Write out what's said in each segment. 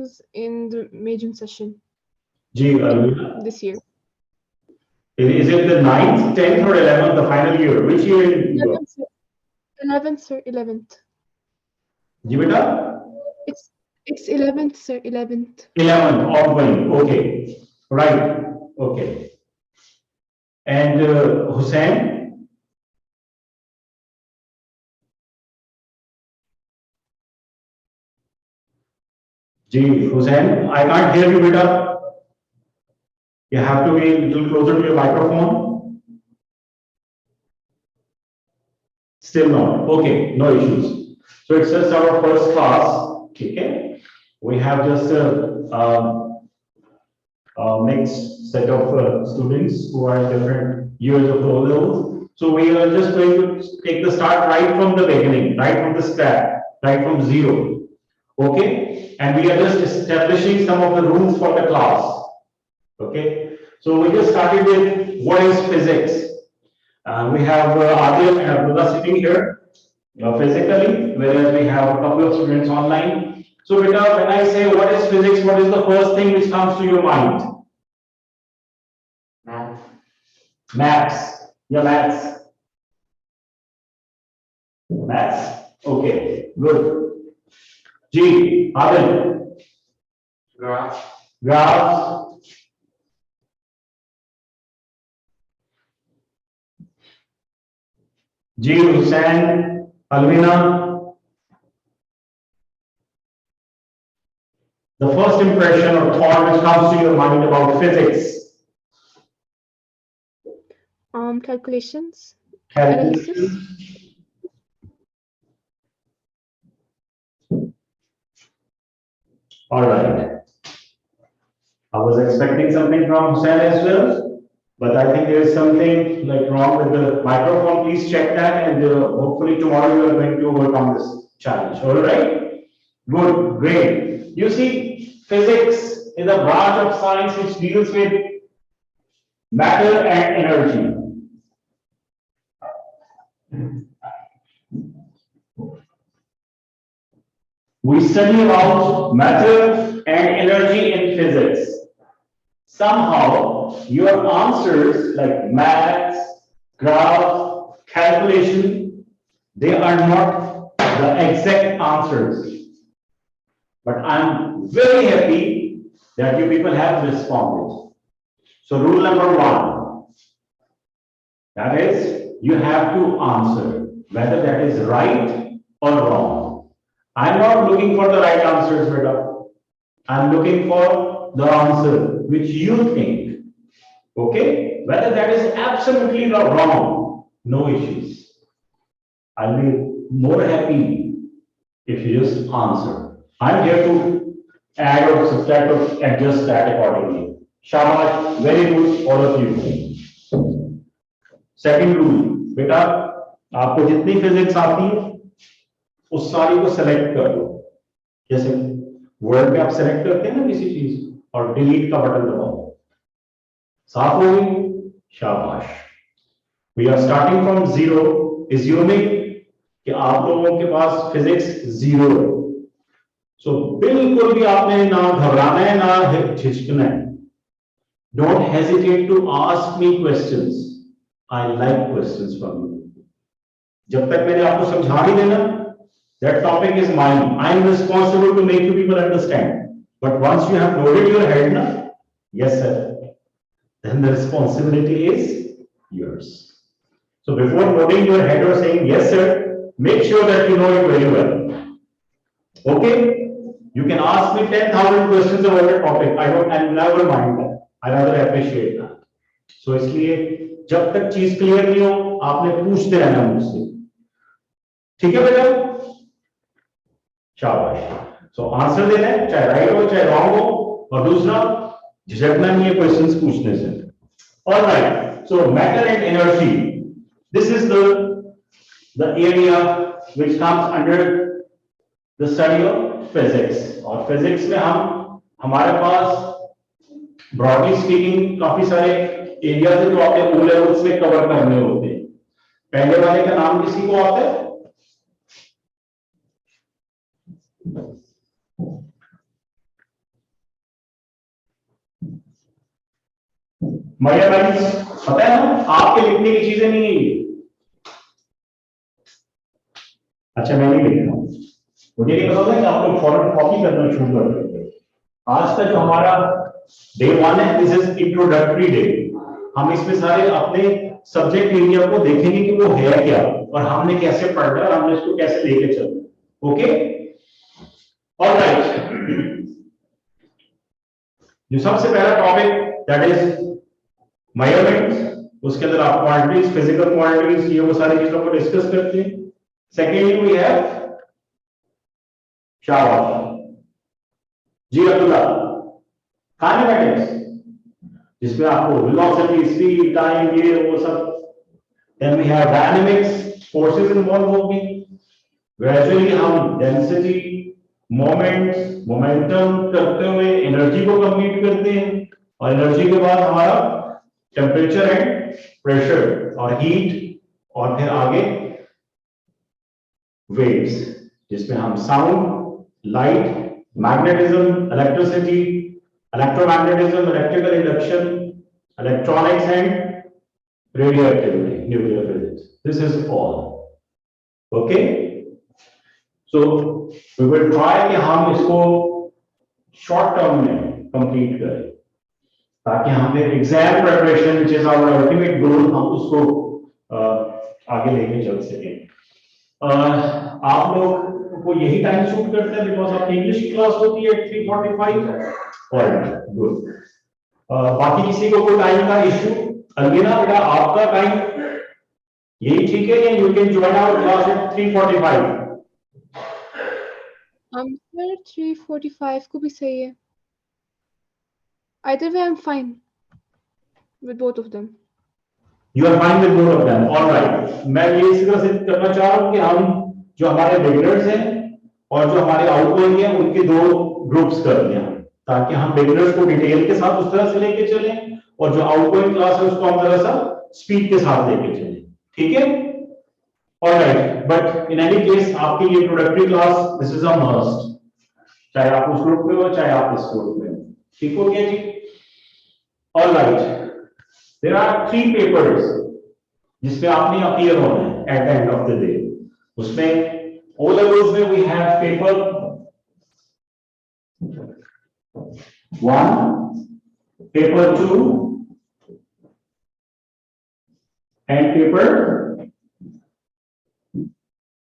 classes in the May-June session Ji, Alvina. this year. Is it the 9th, 10th, or 11th, the final year? Which year you got? 11th, sir, 11th. Ji, beta? It's 11th, sir, 11th. 11th, ongoing. Okay. Right. Okay. And Hussein? Ji, Hussein, I can't hear you, beta. You have to be a little closer to your microphone. Still not. Okay, no issues. So it's just our first class. Okay. We have just mixed set of students who are in different years of O levels. So we are just going to take the start right from the beginning, right from the scratch, right from zero. Okay, and we are just establishing some of the rules for the class. Okay, so we just started with what is physics. We have Adil and Abdullah sitting here physically, whereas we have a couple of students online. So, beta, when I say what is physics, what is the first thing which comes to your mind? Math. Maths. Yeah, maths. Maths. Okay, good. G. Adil. Graph. Graphs. G. Hussain. Alvina. The first impression or thought which comes to your mind about physics. Calculations. Calculations. All right. I was expecting something from Hussain as well, but I think there is something like wrong with the microphone. Please check that, and hopefully tomorrow you are going to overcome this challenge. All right. Good. Great. You see, physics is a branch of science which deals with matter and energy. We study about matter and energy in physics. Somehow, your answers like maths, graph, calculation, they are not the exact answers. But I'm very happy that you people have responded. So rule number one, that is, you have to answer whether that is right or wrong. I'm not looking for the right answers, beta. I'm looking for the answer which you think. Okay? Whether that is absolutely wrong, no issues. I'll be more happy if you just answer. I'm here to add or subtract or adjust that accordingly. Shabash, very good, all of you. Second rule, बेटा आपको जितनी physics आती है उस सारी को select कर दो. जैसे वर्ड पे आप सेलेक्ट करते हैं ना किसी चीज और डिलीट का बटन दबाओ. साफ हो गई? शाबाश. We are starting from zero, assuming कि आप लोगों के पास फिजिक्स जीरो है. सो बिल्कुल भी आपने ना घबराना है ना झिझकना है. Don't hesitate to ask me questions. I like questions from you. जब तक मैंने आपको समझा नहीं देना, that topic is mine. I am responsible to make you people understand. But once you have nodded your head, na, yes sir, then the responsibility is yours. So before nodding your head or saying yes sir, make sure that you know it very well. Okay? You can ask me 10,000 questions about a topic. I never mind that. I rather appreciate that. So इसलिए जब तक चीज clear नहीं हो आपने पूछते रहना मुझसे. ठीक है बेटा? शाबाश. सो आंसर देना है, चाहे राइट हो चाहे रॉन्ग हो, और दूसरा झिझकना नहीं है क्वेश्चंस पूछने से. Alright. So matter and energy, this is the area which comes under the study of physics. और फिजिक्स में हमारे पास ब्रॉडली स्पीकिंग काफी सारे एरियाज है जो आपने ओ लेवल्स में कवर करने होते हैं. पहले वाले का नाम किसी को आता है? मेजरमेंट्स पता है ना, आपके लिखने की चीजें नहीं है ये। अच्छा मैं नहीं लिख रहा हूं, मुझे नहीं पता था कि आप लोग फौरन कॉपी करना शुरू कर देंगे। आज का जो हमारा डे 1 है, दिस इज इंट्रोडक्टरी डे। हम इसमें सारे अपने सब्जेक्ट एरिया को देखेंगे कि वो है क्या और हमने कैसे पढ़ना है, हमने इसको कैसे लेके चलना। Okay, alright. जो सबसे पहला टॉपिक दैट इज मेजरमेंट्स, उसके अंदर आप क्वांटिटीज, फिजिकल क्वांटिटीज, ये वो सारी चीजों को डिस्कस करते हैं। सेकेंडली वी हैव शाबाश जी अब्दुल्ला, काइनेमेटिक्स, जिसमें आपको वेलोसिटी, स्पीड, टाइम, ये वो सब। Then we have dynamics, forces involve होंगी। ग्रेजुअली हम डेंसिटी, मोमेंट्स, मोमेंटम करते हुए एनर्जी को कंप्लीट करते हैं, और एनर्जी के बाद हमारा टेम्परेचर एंड प्रेशर और हीट, और फिर आगे वेव्स, जिसमें हम sound, light, magnetism, electricity, electromagnetism, electrical induction, electronics and radioactivity, nuclear physics. This is all. Okay? So we will try कि हम इसको short term में complete करें, ताकि हम exam preparation which is our ultimate goal, हम उसको आगे लेके चल सकें। आप लोग को यही टाइम शूट करते हैं बिकॉज ऑफ इंग्लिश की क्लास होती है 3:45। Alright, good. बाकी किसी को कोई टाइम का इश्यू? अलविना बेटा, आपका टाइम यही ठीक है या you can join our class at 3:45? Sir 3:45 को भी सही है। Either way I'm fine with both of them. You are fine with both of them. All right. मैं ये इस तरह से करना चाह रहा हूँ कि हम जो हमारे बिगिनर्स हैं और जो हमारे आउटगोइंग हैं उनके दो ग्रुप्स कर दें, ताकि हम बिगिनर्स को डिटेल के साथ उस तरह से लेके चलें और जो आउटगोइंग क्लास है उसको हम जरा सा स्पीड के साथ लेके चलें। ठीक है? Alright, but in any case आपकी ये introductory class this is a must, चाहे आप उस ग्रुप में हो चाहे आप इस ग्रुप में हो। ठीक हो गया जी? ऑलराइट, देयर आर 3 पेपर्स जिसमें आपने अपीयर होना है eight the end of the day. उसमें O levels में we have paper 1, paper 2 and paper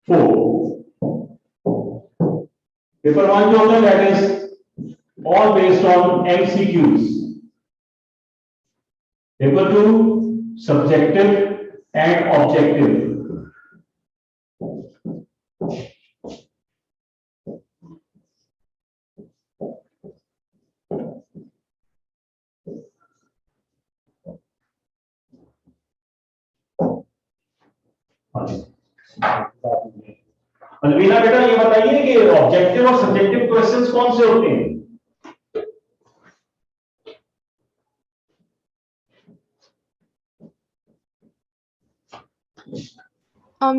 4. Paper 1 जो होता है that is all based on MCQs. Paper 2 subjective and objective. Alvina बेटा ये बताइए कि ऑब्जेक्टिव और सब्जेक्टिव क्वेश्चंस कौन से होते हैं?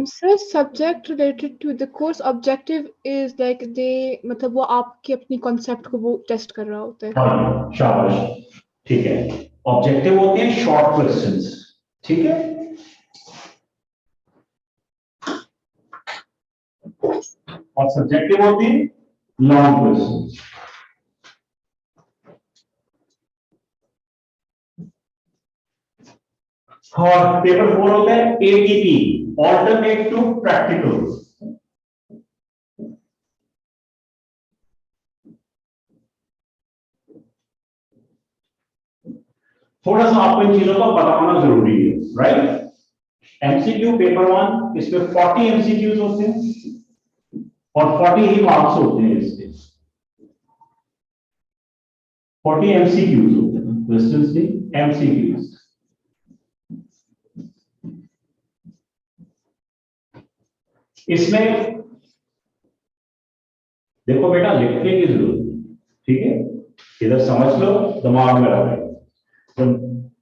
Sir, subject related to the course, objective is like they मतलब वो आपकी अपनी concept को वो test कर रहा होता है। हाँ, शाबाश, ठीक है। ऑब्जेक्टिव होते हैं शॉर्ट क्वेश्चंस, ठीक है? और सब्जेक्टिव होते हैं लॉन्ग क्वेश्चंस। और पेपर 4 होता है ATP, ऑल्टरनेट टू प्रैक्टिकल। थोड़ा सा आपको इन चीजों का पता होना जरूरी है, राइट? एमसीक्यू पेपर 1, इसमें 40 एमसीक्यूज होते हैं और 40 ही मार्क्स होते हैं इसके। 40 एमसीक्यूज होते हैं, क्वेश्चंस नहीं, एमसीक्यूज। इसमें देखो बेटा, लिखने की जरूरत नहीं, ठीक है? इधर समझ लो, दिमाग में रखे। तो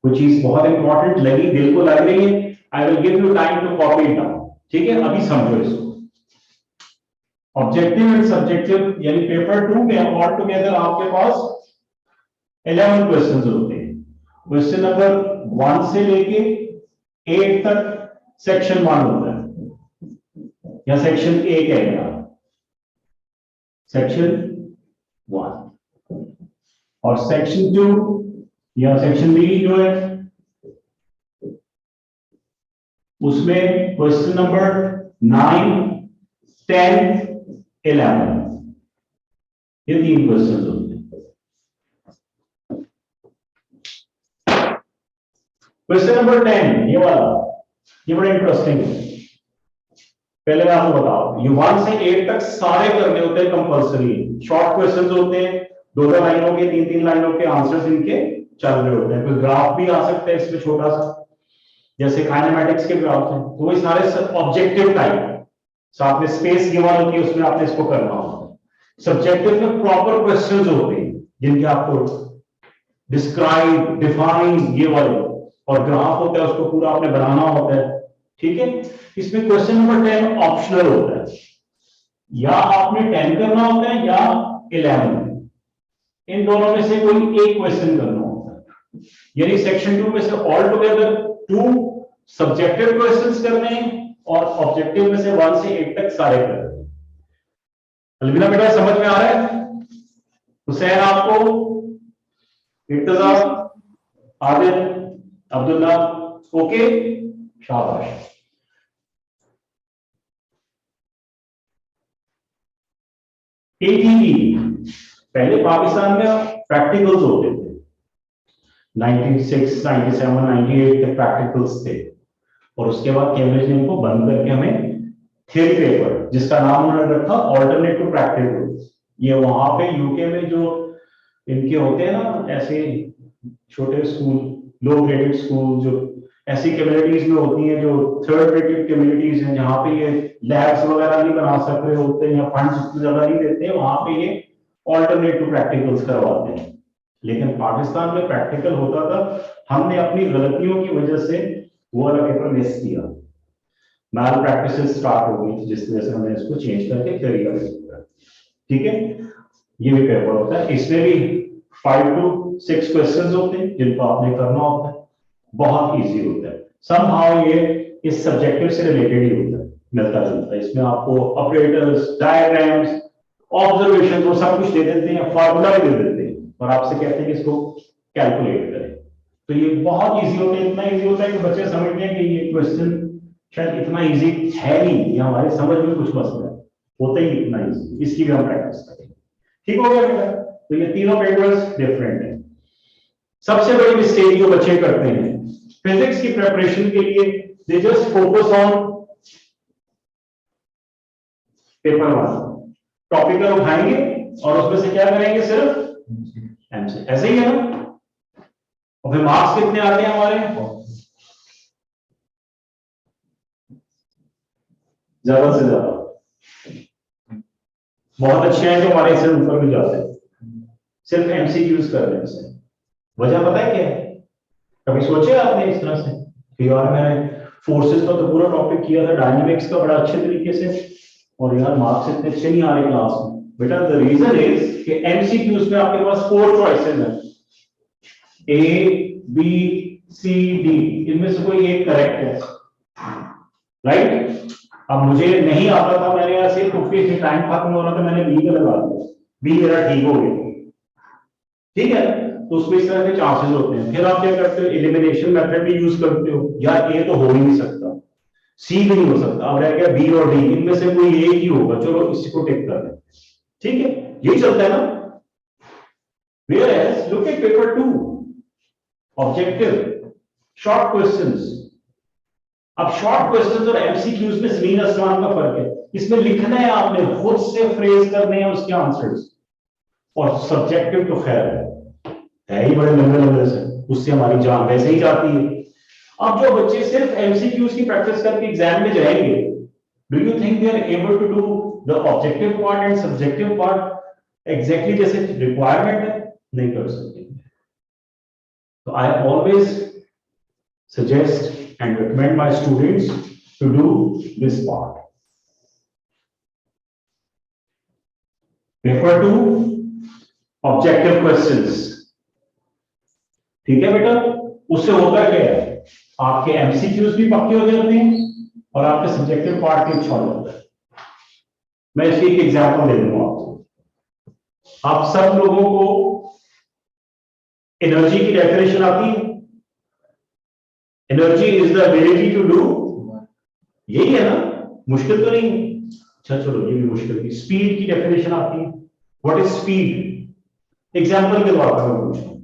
कुछ चीज बहुत इंपॉर्टेंट लगी, दिल को लग रही है, I will give you time to copy it down, ठीक है? अभी समझो इसको। ऑब्जेक्टिव एंड सब्जेक्टिव यानी पेपर 2 में ऑल टुगेदर आपके पास 11 क्वेश्चंस होते हैं क्वेश्चन नंबर 1 से लेके 8 तक सेक्शन 1 होता है या सेक्शन 1 है यहाँ, सेक्शन 1 और सेक्शन 2 या सेक्शन बी जो है उसमें क्वेश्चन नंबर 9, 10, 11 ये 3 क्वेश्चन होते हैं। क्वेश्चन नंबर 10 ये वाला, ये बड़ा इंटरेस्टिंग है। पहले मैं आपको बताओ, ये 1 से 8 तक सारे करने होते हैं कंपल्सरी। शॉर्ट क्वेश्चंस होते हैं, 2-2 लाइनों के, 3-3 लाइनों के आंसर्स इनके चल रहे होते हैं। कोई ग्राफ भी आ सकता है इसमें छोटा सा, जैसे काइनेमेटिक्स के ग्राफ हैं, तो वो सारे ऑब्जेक्टिव टाइप, साथ में स्पेस गिवन होती है, उसमें आपने इसको करना होता है। सब्जेक्टिव में प्रॉपर क्वेश्चंस होते हैं जिनके आपको डिस्क्राइब, डिफाइन ये वाले, और ग्राफ होता है उसको पूरा आपने बनाना होता है। ठीक है, इसमें क्वेश्चन नंबर 10 ऑप्शनल होता है, या आपने 10 करना होता है या 11, इन दोनों में से कोई एक क्वेश्चन करना होता है। यानी सेक्शन 2 में से ऑल टुगेदर 2 सब्जेक्टिव क्वेश्चंस करने हैं और ऑब्जेक्टिव में से 1 से 8 तक सारे करने हैं। अलविदा बेटा, समझ में आ रहा है? हुसैन आपको, इर्तजा, आदिल, अब्दुल्ला, ओके, शाबाश। ATE पहले पाकिस्तान में प्रैक्टिकल्स होते थे, 96, 97, 98 तक प्रैक्टिकल्स थे, और उसके बाद कैम्ब्रिज ने इनको बंद करके हमें थ्योरी पेपर, जिसका नाम उन्होंने रखा ऑल्टरनेट टू प्रैक्टिकल्स। ये वहां पे यूके में जो इनके होते हैं ना ऐसे छोटे स्कूल, लो ग्रेडेड स्कूल, जो ऐसी कम्युनिटीज में होती हैं, जो थर्ड रेटेड कम्युनिटीज हैं, जहां पे ये लैब्स वगैरह नहीं बना सक रहे होते हैं या फंड्स उतनी ज्यादा नहीं देते हैं, वहां पे ये ऑल्टरनेट टू प्रैक्टिकल्स करवाते हैं। लेकिन पाकिस्तान में प्रैक्टिकल होता था, हमने अपनी गलतियों की वजह से वो वाला पेपर मिस किया, मैल प्रैक्टिसेस स्टार्ट हो गई, जिस वजह से हमने इसको चेंज करके थ्योरी का पेपर। ठीक है, ये भी पेपर होता है, इसमें भी 5 to 6 क्वेश्चंस होते हैं जिनको आपने करना होता है। बहुत इजी होता है, समहाउ ये इस सब्जेक्टिव से रिलेटेड ही होता है, मिलता जुलता है। इसमें आपको ऑपरेटर्स, डायग्राम्स, ऑब्जर्वेशन वो सब कुछ दे देते हैं, फॉर्मूला भी दे देते हैं, और आपसे कहते हैं कि इसको कैलकुलेट करें। तो ये बहुत इजी होता है, इतना इजी होता है कि बच्चे समझते हैं कि ये क्वेश्चन शायद इतना इजी है नहीं, ये हमारे समझ में कुछ मसला है, होता ही इतना इजी, इसकी भी हम प्रैक्टिस करेंगे। ठीक हो गया बेटा? तो ये तीनों पेपर्स डिफरेंट है। सबसे बड़ी मिस्टेक जो बच्चे करते हैं फिजिक्स की प्रिपरेशन के लिए, they just focus on paper 1, topical उठाएंगे और उसमें से क्या करेंगे, सिर्फ एमसी, ऐसे ही है ना। और फिर मार्क्स कितने आते हैं हमारे, ज्यादा से ज्यादा बहुत अच्छे हैं जो हमारे इससे ऊपर भी जाते हैं सिर्फ एमसीक्यूज करने से। वजह पता है क्या है? कभी सोचे आपने इस तरह से कि यार मैंने फोर्सेस का तो पूरा टॉपिक किया था, डायनेमिक्स का बड़ा अच्छे तरीके से, और यार मार्क्स इतने अच्छे नहीं आ रहे क्लास में। बेटा द रीजन इज कि एमसीक्यूज में आपके पास 4 चॉइसेस हैं, ए, बी, सी, डी, इनमें से कोई एक करेक्ट है, राइट? अब मुझे नहीं आता था, मैंने ऐसे टुक्के से टाइम खत्म हो रहा था, मैंने बी का लगा दिया, बी मेरा ठीक हो गया। ठीक है, तो उसमें इस तरह के चांसेस होते हैं। फिर आप क्या करते हो, एलिमिनेशन मेथड भी यूज करते हो, यार ए तो हो ही नहीं सकता, सी भी नहीं हो सकता, अब रह गया बी और डी, इनमें से कोई एक ही होगा, चलो इसी को टिक कर दें। ठीक है, यही चलता है ना। Whereas, look at paper 2, objective, short questions. अब शॉर्ट क्वेश्चंस और एमसीक्यूज में जमीन आसमान का फर्क है। इसमें लिखना है आपने, खुद से फ्रेज करने हैं उसके आंसर्स, और सब्जेक्टिव तो खैर है ही बड़े लंबे लंबे से, उससे हमारी जान वैसे ही जाती है। अब जो बच्चे सिर्फ एमसीक्यूज की प्रैक्टिस करके एग्जाम में जाएंगे, do you think they are able to do the objective part and subjective part exactly जैसे रिक्वायरमेंट है? नहीं कर सकते। तो I always suggest and recommend my students to do this part. Paper 2, objective questions. ठीक है बेटा, उससे होता क्या है, आपके एमसीक्यूज भी पक्के हो जाते हैं और आपके सब्जेक्टिव पार्ट भी अच्छा हो जाता है। मैं इसकी एक एग्जांपल दे दूंगा आपको। आप सब लोगों को एनर्जी की डेफिनेशन आती है? Energy is the ability to do, यही है ना, मुश्किल तो नहीं है। अच्छा चलो ये भी मुश्किल थी। स्पीड की डेफिनेशन आती है? What is speed? एग्जांपल के तौर पर मैं पूछूं,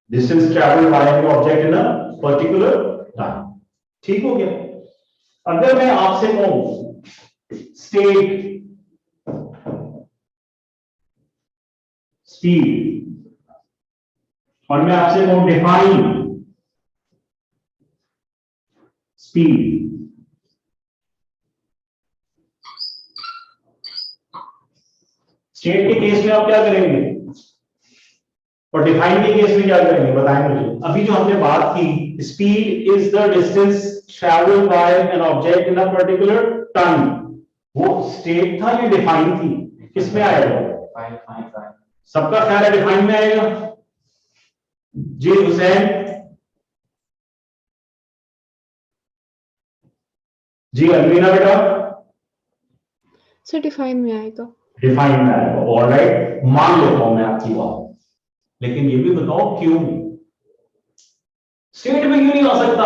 distance travel by an object in a particular time. ठीक हो गया। अगर मैं आपसे कहूं स्टेट स्पीड और मैं आपसे कहूं डिफाइन स्पीड, स्टेट के केस में आप क्या करेंगे और डिफाइन के केस में क्या करेंगे, बताएं मुझे। अभी जो हमने बात की, speed is the distance travel by an object in a particular time, वो स्टेट था या डिफाइन थी? किसमें आएगा? सबका ख्याल है डिफाइन में आएगा। जी हुसैन, जी अलमीना बेटा, सर डिफाइन में आएगा। डिफाइन में आएगा। ऑलराइट, मान लेता हूं मैं आपकी बात, लेकिन ये भी बताओ क्यों स्टेट में क्यों नहीं आ सकता?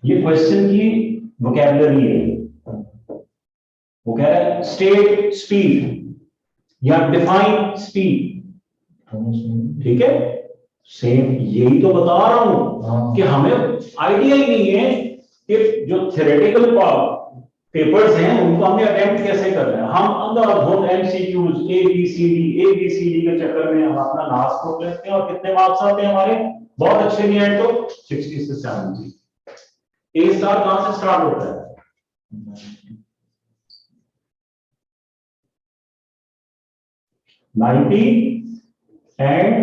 ये क्वेश्चन की वोकैबुलरी है। वो कह रहा है स्टेट स्पीड या डिफाइन स्पीड, ठीक है, सेम यही तो बता रहा हूं कि हमें आइडिया ही नहीं है कि जो थ्योरेटिकल पेपर्स हैं उनको हमने अटेम्प्ट कैसे करना है। हम अंधाधुंध एमसीक्यूज एबीसीडी के चक्कर में हम अपना लास्ट को लेते हैं और कितने मार्क्स आते हैं हमारे, बहुत अच्छे नहीं आए तो 60 से 70। ए स्टार कहां से स्टार्ट होता है? 90 एंड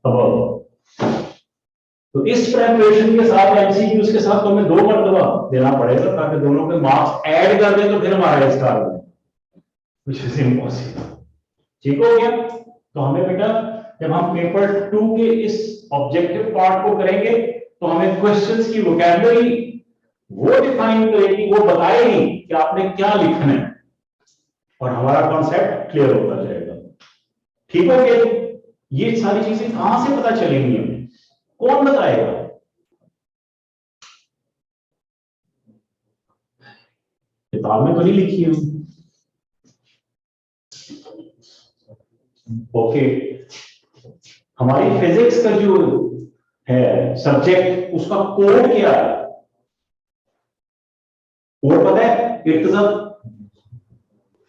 अबव। तो इस प्रेपरेशन के साथ एमसीक्यूज के साथ तो हमें 2 मरतबा देना पड़ेगा ताकि दोनों के मार्क्स ऐड कर दें तो फिर हमारा स्टार हो, व्हिच इज इम्पॉसिबल। ठीक हो गया। तो हमें बेटा जब हम पेपर 2 के इस ऑब्जेक्टिव पार्ट को करेंगे तो हमें क्वेश्चंस की वोकैबुलरी वो डिफाइन करेगी, वो बताएगी कि आपने क्या लिखना है और हमारा कॉन्सेप्ट क्लियर होता जाएगा। ठीक हो गया। ये सारी चीजें कहां से पता चलेंगी हमें, कौन बताएगा? किताब में तो नहीं लिखी है। ओके, हमारी फिजिक्स का जो है सब्जेक्ट, उसका कोड क्या है? कोड पता है? इर्तज़ा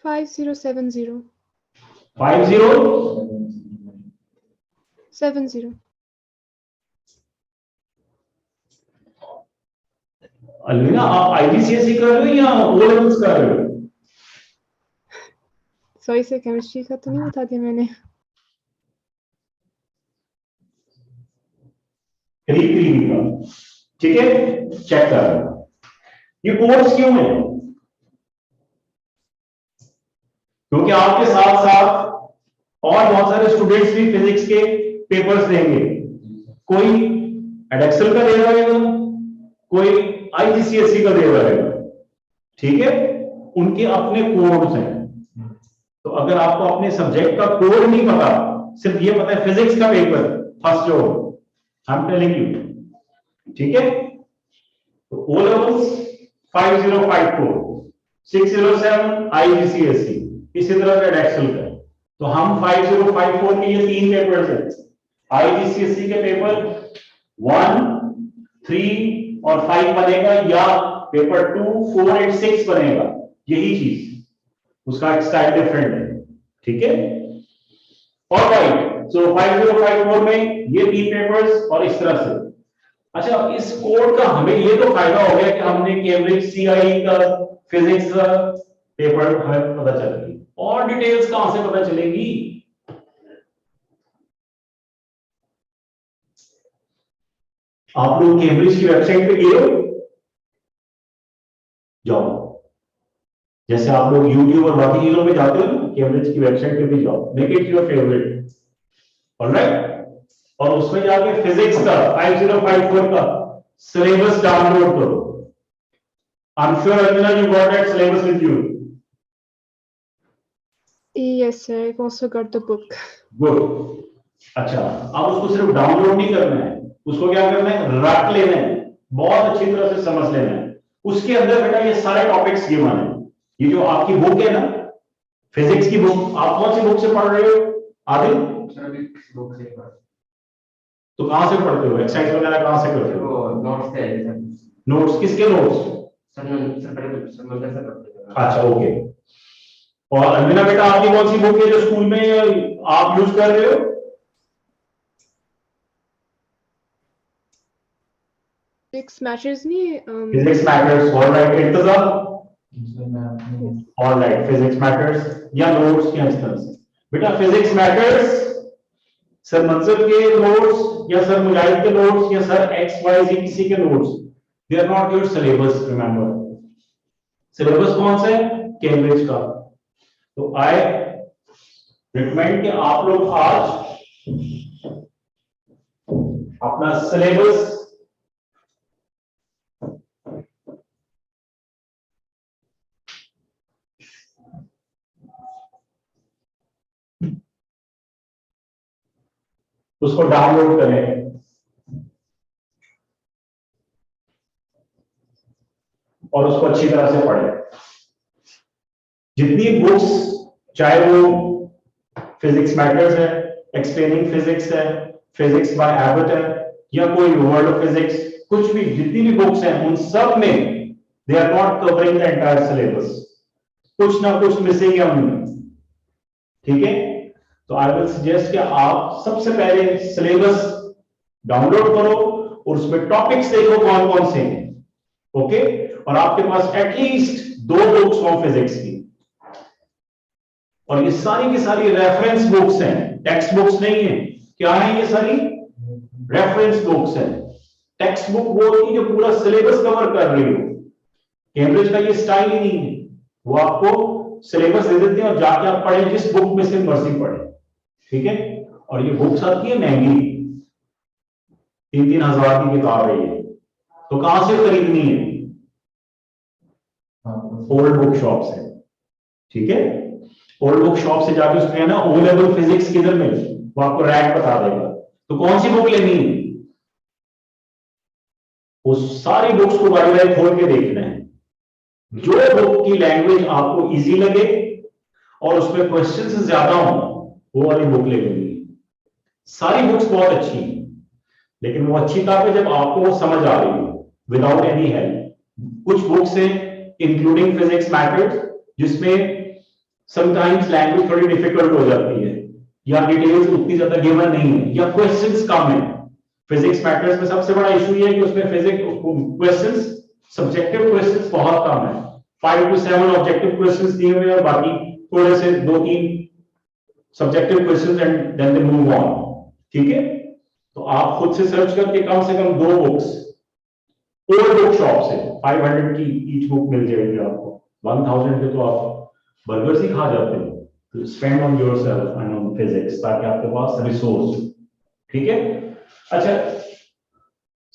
5070 5070। अलमीना आप आईजीसीएसई कर रहे हो या ओ लेवल्स कर रहे हो? सॉरी सर, केमिस्ट्री का तो नहीं बता दिया मैंने। का, ठीक है, चेक कर रहे हो। ये कोर्स क्यों है? क्योंकि आपके साथ साथ और बहुत सारे स्टूडेंट्स भी फिजिक्स के पेपर्स देंगे। कोई एडेक्सल का दे रहेगा, कोई आईजीसीएसई का दे रहेगा, ठीक है, उनके अपने कोड्स हैं। तो अगर आपको अपने सब्जेक्ट का कोड नहीं पता, सिर्फ ये पता है फिजिक्स का पेपर फर्स्ट जो आई एम टेलिंग यू, ठीक है, तो ओ लेवल्स 5054 607 आईजीसीएसई, इसी तरह का एडेक्सल का। तो हम 5054 के ये 3 पेपर्स हैं। आईजीसीएसई के पेपर 1, 3 और 5 बनेगा या पेपर 2, 4 एंड 6 बनेगा, यही चीज, उसका स्टाइल डिफरेंट है, ठीक है। ऑलराइट, सो 5054 में ये 3 पेपर्स और इस तरह से। अच्छा, इस कोड का हमें ये तो फायदा हो गया कि हमने कैम्ब्रिज सीआई का फिजिक्स का पेपर हमें पता चल गई, और डिटेल्स कहां से पता चलेगी? आप लोग कैम्ब्रिज की वेबसाइट पे गए हो? जाओ, जैसे आप लोग यूट्यूब और बाकी चीजों पे जाते हो ना, कैम्ब्रिज की वेबसाइट पे भी जाओ, make it your favourite, alright. और उसमें जाके फिजिक्स का 5054 का सिलेबस डाउनलोड करो। I am sure Archana you got that syllabus with you. Yes, sir. I've also got the book. Good. अच्छा, अब उसको सिर्फ डाउनलोड नहीं करना है, उसको क्या करना है, रट लेना है, बहुत अच्छी तरह से समझ लेना है। उसके अंदर बेटा ये सारे टॉपिक्स गिवन है। ये जो आपकी बुक है ना, फिजिक्स की बुक, आप कौन सी बुक से पढ़ रहे हो आदिल? बुक से पढ़। तो कहां से पढ़ते हो, एक्सरसाइज वगैरह कहां से करते हो? वो नोट्स है। नोट्स, किसके नोट्स? सर पहले सर मदरसा पढ़ते हैं। अच्छा, ओके। और अंजना बेटा, आपकी कौन सी बुक है जो स्कूल में आप यूज कर रहे हो? Physics matters नहीं. Physics matters, alright. इंतजार, ऑलराइट, फिजिक्स मैटर्स या नोट्स या इस तरह से। बेटा फिजिक्स मैटर्स सर मंजर के नोट्स या सर मुजाहिद के नोट्स या सर एक्स वाई जी किसी के notes, they are not your syllabus. Remember, syllabus कौन सा है? कैम्ब्रिज का। तो आई रिकमेंड कि आप लोग आज अपना सिलेबस उसको डाउनलोड करें और उसको अच्छी तरह से पढ़ें। जितनी बुक्स, चाहे वो फिजिक्स मैटर्स है, एक्सप्लेनिंग फिजिक्स है, फिजिक्स बाय एबट है, या कोई वर्ल्ड ऑफ फिजिक्स, कुछ भी, जितनी भी बुक्स हैं उन सब में they are not covering the entire syllabus, कुछ ना कुछ मिसिंग है उनमें। ठीक है, तो आई विल सजेस्ट कि आप सबसे पहले सिलेबस डाउनलोड करो और उसमें टॉपिक्स देखो कौन कौन से हैं। ओके, और आपके पास एटलीस्ट 2 बुक्स हो फिजिक्स की, और ये सारी की सारी रेफरेंस बुक्स हैं, टेक्स्ट बुक्स नहीं है। क्या है ये सारी? रेफरेंस बुक्स हैं। टेक्स्ट बुक वो होती है जो पूरा सिलेबस कवर कर रही हो। कैम्ब्रिज का ये स्टाइल ही नहीं है, वो आपको सिलेबस दे देते हैं और जाके आप पढ़ें, जिस बुक में से मर्जी पढ़े। ठीक है, और ये बुक्स आती है महंगी, 3-3 हजार की किताब है ये, तो कहां से खरीदनी है? ओल्ड बुक शॉप से। ठीक है, ओल्ड बुक शॉप से जाके उसमें है ना ओ लेवल फिजिक्स किधर मिले, वो आपको रैंक बता देगा। तो कौन सी बुक लेनी है? वो सारी बुक्स को बारी बारी खोल के देखना है, जो बुक की लैंग्वेज आपको इजी लगे और उसमें क्वेश्चंस ज्यादा हो, वो वाली बुक ले लेनी है। सारी बुक्स बहुत अच्छी हैं, लेकिन वो अच्छी कहां पे? जब आपको वो समझ आ रही हो विदाउट एनी हेल्प। कुछ बुक्स हैं इंक्लूडिंग फिजिक्स मैटर्स, जिसमें समटाइम्स लैंग्वेज थोड़ी डिफिकल्ट हो जाती है, या डिटेल्स उतनी ज्यादा गिवन नहीं है, या क्वेश्चंस कम है। फिजिक्स मैटर्स में सबसे बड़ा इशू ये है कि उसमें फिजिक्स क्वेश्चंस, सब्जेक्टिव क्वेश्चंस बहुत कम है। 5 to 7 ऑब्जेक्टिव क्वेश्चंस दिए हुए हैं और बाकी थोड़े से 2-3 subjective questions and then they move on. ठीक है, तो आप खुद से सर्च करके कम से कम 2 बुक्स ओल्ड बुक शॉप से 500 की ईच बुक मिल जाएगी आपको। 1000 के तो आप बर्गर्स ही खा जाते हो। तो spend on yourself and on physics, ताकि आपके पास रिसोर्स। ठीक है, अच्छा,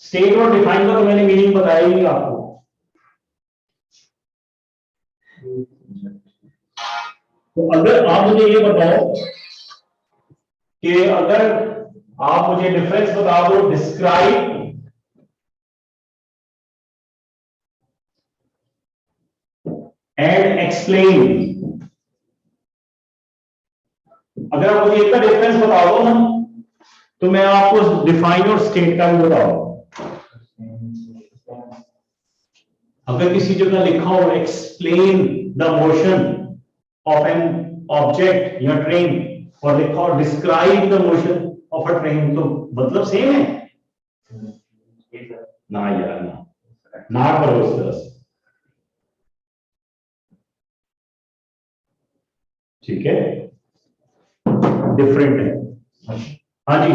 स्टेट और डिफाइन का तो मैंने मीनिंग बताया ही आपको। तो अगर आप मुझे ये बताओ कि अगर आप मुझे डिफरेंस बता दो, डिस्क्राइब एंड एक्सप्लेन, अगर आप मुझे इसका डिफरेंस बता दो ना, तो मैं आपको डिफाइन और स्टेट का भी बताऊं। अगर किसी जगह लिखा हो explain the motion of an object या ट्रेन, और लिखा हो describe the motion of a train, तो मतलब सेम है ना यार? ना करो इस तरह से। ठीक है, डिफरेंट है। हाँ जी,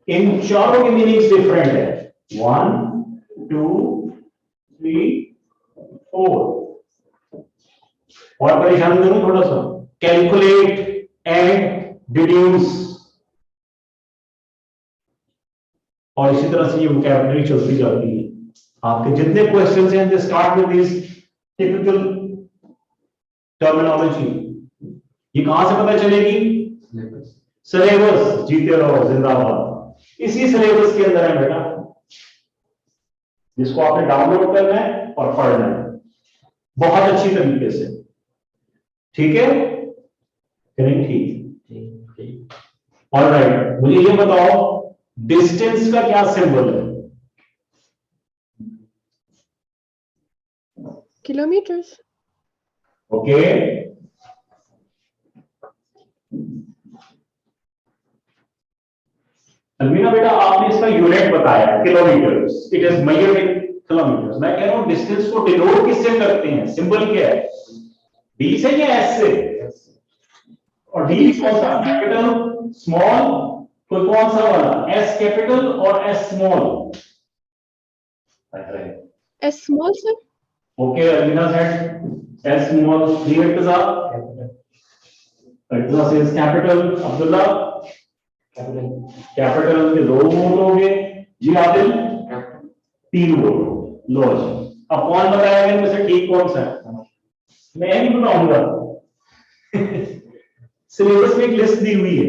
इन चारों की मीनिंग्स डिफरेंट है। 1 2 3 4, और परेशान करूं थोड़ा सा, कैलकुलेट एंड डिड्यूस, और इसी तरह से ये वोकैबुलरी चलती जाती है। आपके जितने क्वेश्चंस हैं they start with this typical terminology. ये कहां से पता चलेगी? सिलेबस, जीते रहो जिंदाबाद। इसी सिलेबस के अंदर है बेटा, जिसको आपने डाउनलोड करना है और पढ़ना है बहुत अच्छी तरीके से। ठीक है, करें ठीक। ऑलराइट, मुझे ये बताओ डिस्टेंस का क्या सिंबल है? किलोमीटर्स। ओके, अलमीना बेटा आपने इसका यूनिट बताया kilometres, it is measured in kilometres. मैं कह रहा हूं डिस्टेंस को डिनोट किससे करते हैं? सिंबल क्या है? डी से या एस से? और डी कौन सा? कैपिटल, स्मॉल, कोई कौन सा वाला? एस कैपिटल और S small? S small sir. Okay, Almina said S small. डी इर्तिजा से कैपिटल। अब्दुल्ला कैपिटल के 2 वोट हो गए जी। आदिल 3 वोट। लो जी, अब कौन बताएगा इनमें से ठीक कौन सा है? मैं नहीं बताऊंगा सिलेबस में एक लिस्ट दी हुई है,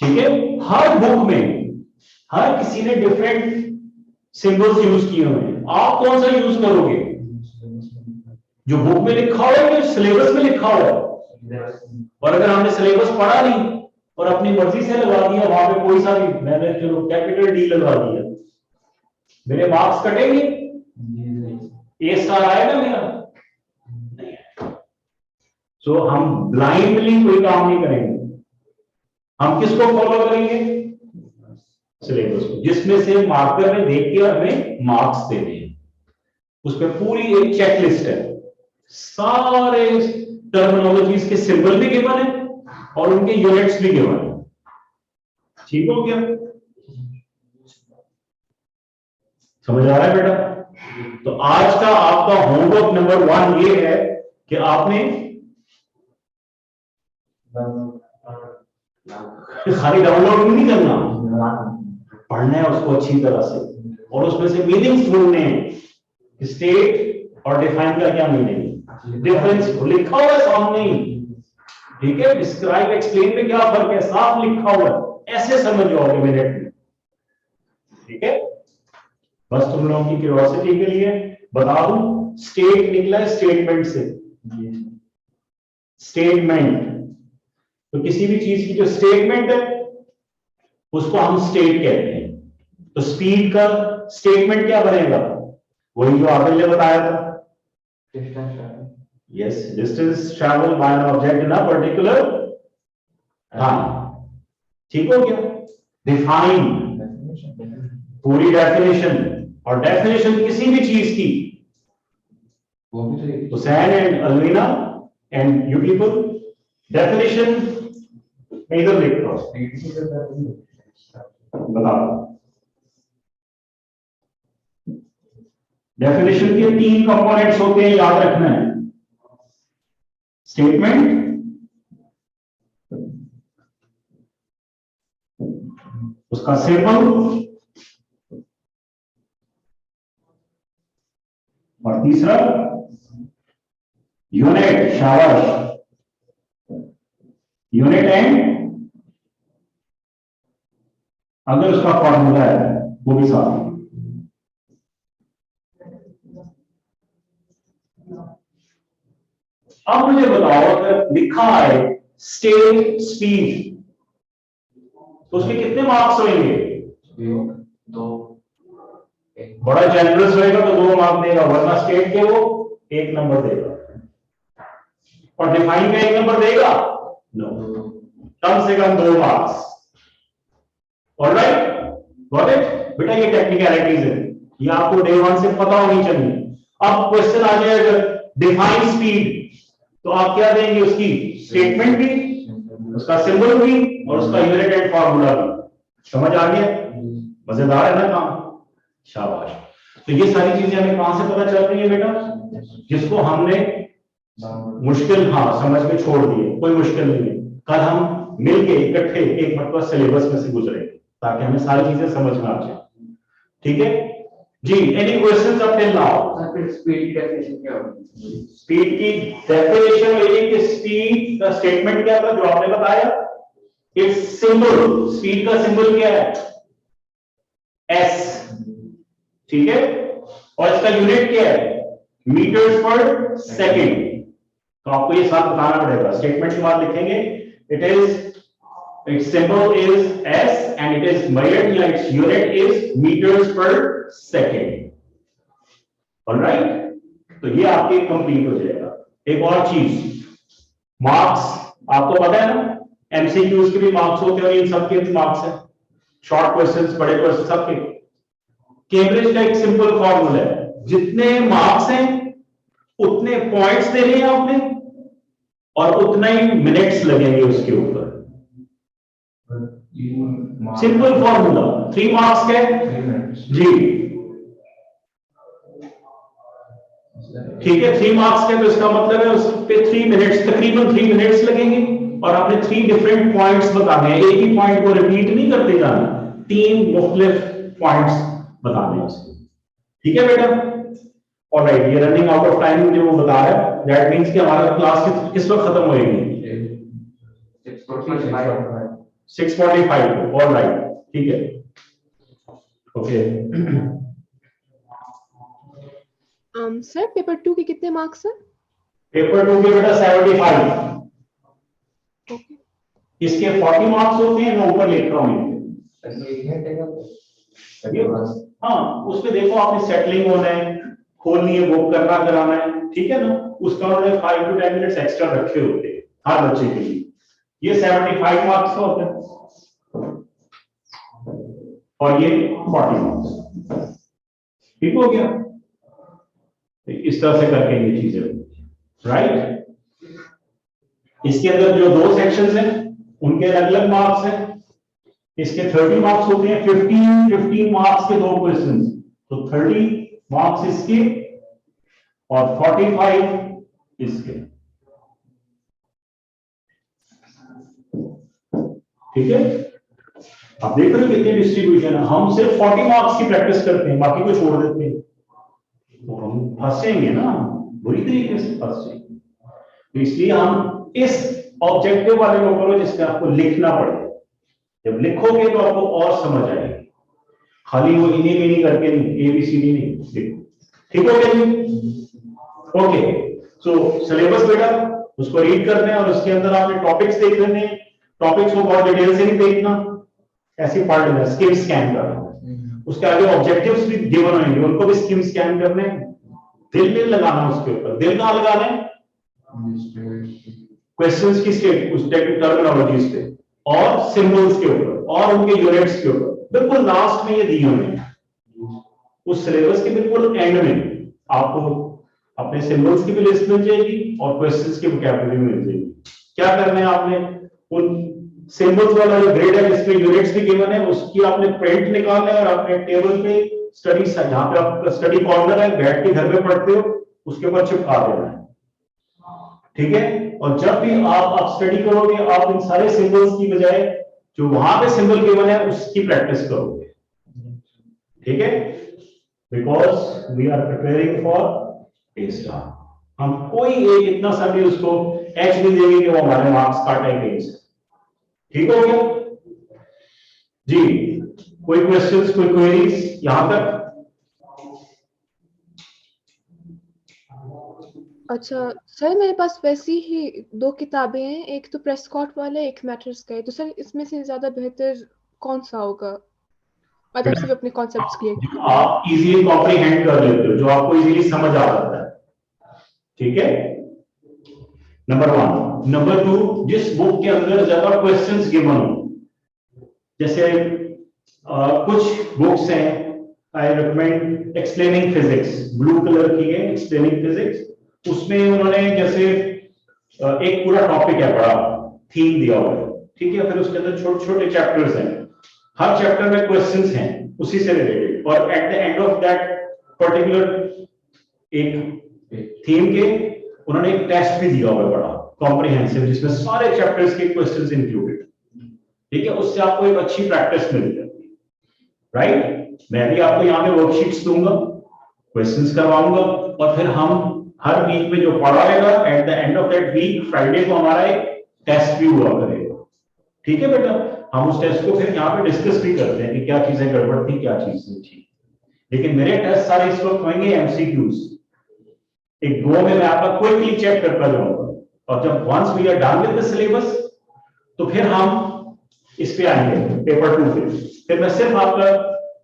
ठीक है। हर बुक में हर किसी ने डिफरेंट सिंबल्स यूज किए हुए हैं। आप कौन सा यूज करोगे? जो बुक में लिखा हुआ है, जो सिलेबस में लिखा हुआ है। और अगर हमने सिलेबस पढ़ा नहीं और अपनी मर्जी से लगा दिया वहां पे कोई सा भी, मैंने चलो कैपिटल डी लगा दिया, मेरे मार्क्स कटेंगे? ए स्टार आएगा मेरा? नहीं आएगा। सो हम ब्लाइंडली कोई काम नहीं करेंगे। हम किसको फॉलो करेंगे? सिलेबस को, जिसमें से मार्कर में देख के हमें मार्क्स देने हैं। उस पर पूरी एक चेकलिस्ट है, सारे टर्मिनोलॉजीज के सिंबल भी गिवन है और उनके यूनिट्स भी गिवन है। ठीक हो गया? समझ आ रहा है बेटा? तो आज का आपका होमवर्क नंबर 1 ये है कि आपने खाली डाउनलोड नहीं करना, पढ़ना है उसको अच्छी तरह से और उसमें से मीनिंग्स ढूंढने हैं। स्टेट और डिफाइन का क्या मीनिंग, डिफरेंस लिखा हुआ है सामने ही, ठीक है। डिस्क्राइब एक्सप्लेन में क्या फर्क है, साफ लिखा हुआ है, ऐसे समझ जाओगे मिनट में, ठीक है। बस तुम लोगों की क्यूरियोसिटी के लिए बता दूं, स्टेट निकला है स्टेटमेंट से। स्टेटमेंट, तो किसी भी चीज की जो स्टेटमेंट है उसको हम स्टेट कहते हैं। तो स्पीड का स्टेटमेंट क्या बनेगा? वही जो आपने ने बताया था, yes, distance travel by an object in a particular time. ठीक हो गया? डिफाइन, पूरी डेफिनेशन, और डेफिनेशन किसी भी चीज की, Hussain and Almina and you people, definition इधर लिखो, बताओ। डेफिनेशन के 3 कंपोनेंट्स होते हैं, याद रखना है। स्टेटमेंट, उसका सिंबल और तीसरा यूनिट। शाबाश, यूनिट एंड अगर उसका फॉर्मूला है वो भी साथ। अब मुझे बताओ, अगर लिखा है स्टेट स्पीड तो उसके कितने मार्क्स होंगे? 2। बड़ा जनरस होएगा तो 2 मार्क्स देगा, वरना स्टेट के वो 1 नंबर देगा। और डिफाइन का 1 नंबर देगा? नो, कम से कम 2 मार्क्स। ऑलराइट, गॉट इट बेटा? ये टेक्निकलिटीज है, ये आपको डे 1 से पता होनी चाहिए। अब क्वेश्चन आ जाएगा डिफाइन स्पीड, तो आप क्या देंगे? उसकी स्टेटमेंट भी, उसका सिंबल भी और उसका यूनिट एंड फार्मूला भी। समझ आ गया? मजेदार है ना काम? शाबाश। तो ये सारी चीजें हमें कहां से पता चल रही है बेटा? जिसको हमने मुश्किल हाँ समझ के छोड़ दिए, कोई मुश्किल नहीं है। कल हम मिलके इकट्ठे एक मतलब सिलेबस में से गुजरेंगे ताकि हमें सारी चीजें समझ में आ जाए। ठीक है जी, any questions up till now? फिर स्पीड की डेफिनेशन क्या होगी? स्पीड की डेफिनेशन होगी कि स्पीड का स्टेटमेंट क्या था जो आपने बताया, इट्स सिंबल, स्पीड का सिंबल क्या है? एस, ठीक है, और इसका यूनिट क्या है? मीटर्स पर सेकेंड। तो आपको ये साथ बताना पड़ेगा, स्टेटमेंट के बाद लिखेंगे it is, its symbol is S and it is measured, या its unit is meters per second. Alright, तो ये आपके कंप्लीट हो जाएगा। एक और चीज, मार्क्स आपको पता है ना, एमसीक्यूज के भी मार्क्स होते हैं और इन सबके भी मार्क्स हैं, शॉर्ट क्वेश्चंस, बड़े क्वेश्चन सबके। कैम्ब्रिज का एक सिंपल फॉर्मूला है, जितने मार्क्स हैं उतने पॉइंट्स देने हैं आपने और उतना ही मिनट्स लगेंगे उसके ऊपर। सिंपल फॉर्मूला, 3 मार्क्स के जी, ठीक है, 3 मार्क्स के, तो इसका मतलब है उस पे 3 मिनट्स, तकरीबन 3 मिनट्स लगेंगे और आपने 3 डिफरेंट पॉइंट्स बताने हैं, एक ही पॉइंट को रिपीट नहीं करते जाना, 3 मुख्तलिफ पॉइंट्स बताने हैं उसके। ठीक है बेटा, ऑलराइट, ये रनिंग आउट ऑफ टाइम जो वो बता रहा है, दैट मींस कि हमारा क्लास किस वक्त खत्म होएगी? 6:45 को, ऑलराइट, ठीक है, ओके। सर पेपर 2 के कितने मार्क्स हैं? पेपर 2 के बेटा 75, ओके, इसके 40 मार्क्स होते हैं, मैं ऊपर लिख रहा हूँ। हाँ, उसमें देखो आपने सेटलिंग होना है, खोलनी है, बुक करना कराना है, ठीक है ना, उसका उन्होंने 5 to 10 मिनट्स एक्स्ट्रा रखे होते हैं हर बच्चे के लिए। ये 75 मार्क्स का होता है और ये 40 मार्क्स, ठीक हो गया? इस तरह से करके ये चीजें, राइट। इसके अंदर जो 2 सेक्शंस हैं उनके अलग अलग मार्क्स हैं, इसके 30 मार्क्स होते हैं, 15 मार्क्स के 2 क्वेश्चन, तो 30 मार्क्स इसके और 45 इसके, ठीक है। आप देख रहे हो कितनी डिस्ट्रीब्यूशन है, हम सिर्फ 40 मार्क्स की प्रैक्टिस करते हैं, बाकी को छोड़ देते हैं, तो हम फंसेंगे ना, बुरी तरीके से फंसेंगे। तो इसलिए हम इस ऑब्जेक्टिव वाले को करो जिसमें आपको लिखना पड़े, जब लिखोगे तो आपको और समझ आएगी, खाली वो इन्हीं नहीं करके नहीं, ABCD नहीं, देखो, ठीक हो गया जी? ओके, सो सिलेबस बेटा उसको रीड करना है और उसके अंदर आपने टॉपिक्स देख लेने, टॉपिक्स को बहुत डिटेल से नहीं देखना, ऐसे पढ़ लेना, स्किम स्कैन करना, उसके आगे ऑब्जेक्टिव्स भी गिवन होंगे, उनको भी स्किम स्कैन करने, दिल लगाना उसके ऊपर, दिल कहां लगाना है? क्वेश्चंस की स्टेट, उस टर्मिनोलॉजीज पे और सिंबल्स के ऊपर और उनके यूनिट्स के ऊपर, बिल्कुल लास्ट में ये दिए हुए हैं, उस सिलेबस के बिल्कुल एंड में आपको अपने सिंबल्स की भी लिस्ट मिल जाएगी और क्वेश्चंस की वोकैबुलरी मिल जाएगी। क्या करना है आपने, उन सिंबल्स वाला जो ग्रेड है जिसमें यूनिट्स भी गिवन है, उसकी आपने प्रिंट निकालना है और अपने टेबल पे स्टडी, जहां पे आपका स्टडी कॉर्नर है, बैठ के घर में पढ़ते हो, उसके ऊपर चिपका देना है, ठीक है। और जब भी आप स्टडी करोगे, आप इन सारे सिंबल्स की बजाय जो वहां पे सिंबल गिवन है उसकी प्रैक्टिस करोगे, ठीक है, because we are preparing for A-star। हम कोई एक इतना सा भी उसको H नहीं देंगे कि वो हमारे मार्क्स काटेंगे, ठीक हो गया जी? कोई क्वेश्चंस, कोई क्वेरीज यहां तक? अच्छा सर, मेरे पास वैसी ही 2 किताबें हैं, एक तो प्रेस्कॉट वाला, एक मैटर्स का है, तो सर इसमें से ज्यादा बेहतर कौन सा होगा? मतलब सिर्फ अपने कॉन्सेप्ट्स क्लियर, आप इजीली कॉम्प्रिहेंड कर लेते हो, जो आपको इजीली समझ आ जाता है, ठीक है, नंबर 1। नंबर 2, जिस बुक के अंदर ज्यादा क्वेश्चंस गिवन हो, जैसे कुछ बुक्स हैं, I recommend explaining physics, blue colour की है एक्सप्लेनिंग फिजिक्स, उसमें उन्होंने जैसे एक पूरा टॉपिक है, बड़ा थीम दिया हुआ है, ठीक है, फिर उसके अंदर छोटे छोटे चैप्टर्स हैं, हर चैप्टर में क्वेश्चंस हैं उसी से रिलेटेड, और eight the end of that particular एक थीम के उन्होंने एक टेस्ट भी दिया हुआ है बड़ा कॉम्प्रिहेंसिव, जिसमें सारे चैप्टर्स के क्वेश्चंस इंक्लूडेड। ठीक है, उससे आपको एक अच्छी प्रैक्टिस मिल जाती है, राइट। मैं भी आपको यहाँ पे वर्कशीट्स दूंगा, क्वेश्चंस करवाऊंगा, और फिर हम हर वीक में जो पढ़ाएगा at the end of that week Friday को हमारा एक टेस्ट भी हुआ करेगा। ठीक है बेटा, हम उस टेस्ट को फिर यहाँ पे डिस्कस भी करते हैं कि क्या चीजें गड़बड़ थी, क्या चीज नहीं थी। लेकिन मेरे टेस्ट सारे इस वक्त होंगे एमसीक्यूज, एक गो में मैं आपका क्विकली चेक करता जाऊंगा, और जब once we are done with the syllabus तो फिर हम इस पे आएंगे पेपर 2 पे। फिर मैं सिर्फ आपका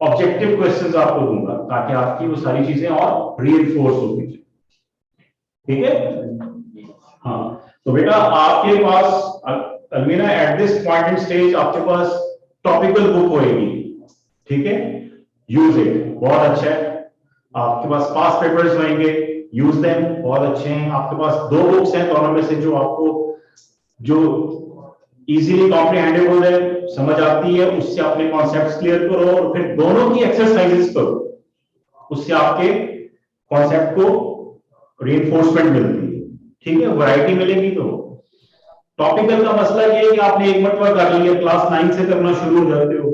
ऑब्जेक्टिव क्वेश्चंस आपको दूंगा ताकि आपकी वो सारी चीजें और रीइंफोर्स होती जाए। ठीक है, हाँ। तो बेटा आपके पास Almina at this point in stage आपके पास टॉपिकल बुक होएगी। ठीक है, यूज इट, बहुत अच्छा है। आपके पास पास पेपर्स होंगे, यूज देम, बहुत अच्छे हैं। आपके पास 2 बुक्स हैं, दोनों में से जो आपको जो इजीली कॉम्प्रिहेंडेबल है, समझ आती है, उससे अपने कॉन्सेप्ट्स क्लियर करो, और फिर दोनों की एक्सरसाइजेस करो, उससे आपके कॉन्सेप्ट को रीइंफोर्समेंट मिलती है। ठीक है, वैरायटी मिलेगी। तो टॉपिकल का मसला ये है कि आपने एक मरतबा कर लिया, क्लास 9 से करना शुरू हो जाते हो।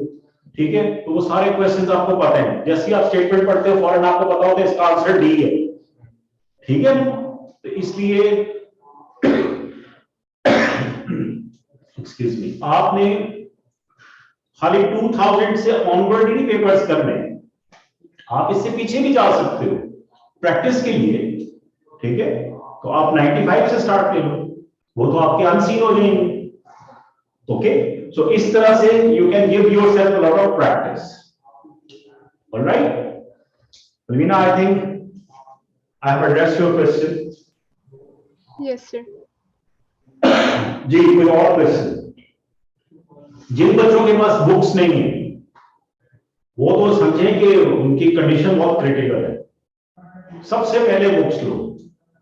ठीक है, तो वो सारे क्वेश्चंस आपको पता है, जैसे ही आप स्टेटमेंट पढ़ते हो फौरन आपको पता होता है इसका आंसर डी है। ठीक है, तो इसलिए एक्सक्यूज मी, आपने खाली 2000 से ऑनवर्ड ही पेपर्स करने हैं, आप इससे पीछे भी जा सकते हो प्रैक्टिस के लिए। ठीक है, तो आप 95 से स्टार्ट कर लो, वो तो आपके अनसीन हो जाएंगे। ओके, सो इस तरह से you can give yourself a lot of practice. Alright Alvina, I think I have addressed your question. Yes, sir. जी, कोई और क्वेश्चन? जिन बच्चों के पास बुक्स नहीं है वो तो समझें कि उनकी कंडीशन बहुत क्रिटिकल है। सबसे पहले बुक्स लो,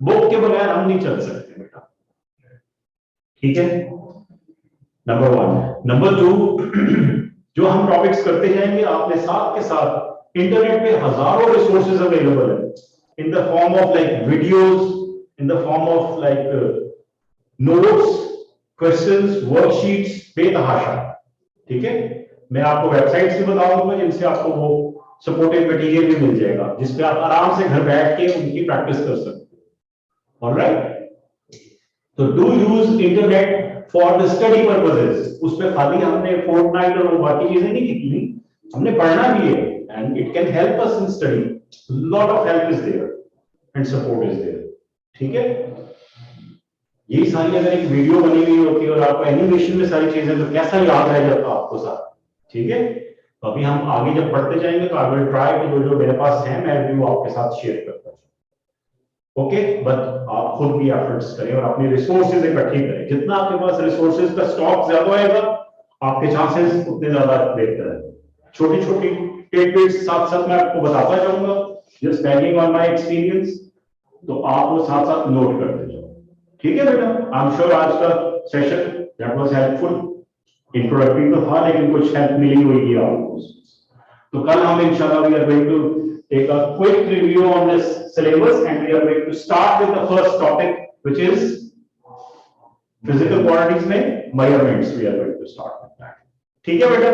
बुक के बगैर हम नहीं चल सकते बेटा। ठीक है, नंबर 1। नंबर 2, जो हम टॉपिक्स करते जाएंगे आपने साथ के साथ इंटरनेट पे हजारों रिसोर्सेज अवेलेबल है, in the form of like videos, in the form of like notes, questions, worksheets, बेतहाशा। ठीक है, मैं आपको वेबसाइट्स भी बताऊंगा जिनसे आपको वो सपोर्टिव मटेरियल भी मिल जाएगा, जिसपे आप आराम से घर बैठ के उनकी प्रैक्टिस कर सकते हो। ऑलराइट, तो do use internet for the study purposes. उस पे खाली हमने फोर्टनाइट और बाकी चीजें नहीं लिखी, हमने पढ़ना भी है, and it can help us in study. Lot of help is there and support is there. ठीक है, यही सारी अगर एक वीडियो बनी हुई होती है और आपको एनिमेशन में सारी चीजें, तो कैसा याद रह जाता आपको सारा। ठीक है, तो अभी हम आगे जब पढ़ते जाएंगे तो आई विल ट्राई कि जो मेरे पास है मैं भी वो आपके साथ शेयर करता हूं। ओके, बट आप खुद भी एफर्ट्स करें और अपने रिसोर्सेज इकट्ठी करें। जितना आपके पास रिसोर्सेज का स्टॉक ज्यादा होएगा आपके चांसेस उतने ज्यादा बेहतर है। छोटी छोटी टिडबिट्स साथ साथ मैं आपको बताता जाऊंगा, just bagging on my experience, तो आप वो साथ साथ नोट करते जाओ। ठीक है बेटा, आई एम श्योर आज का session that was helpful. Introductory तो था लेकिन कुछ हेल्प मिली होगी आपको। तो कल हम इंशाल्लाह we are going to take a quick review on this syllabus and we are going to start with the first topic which is physical quantities में measurements. We are going to start with that. ठीक है बेटा।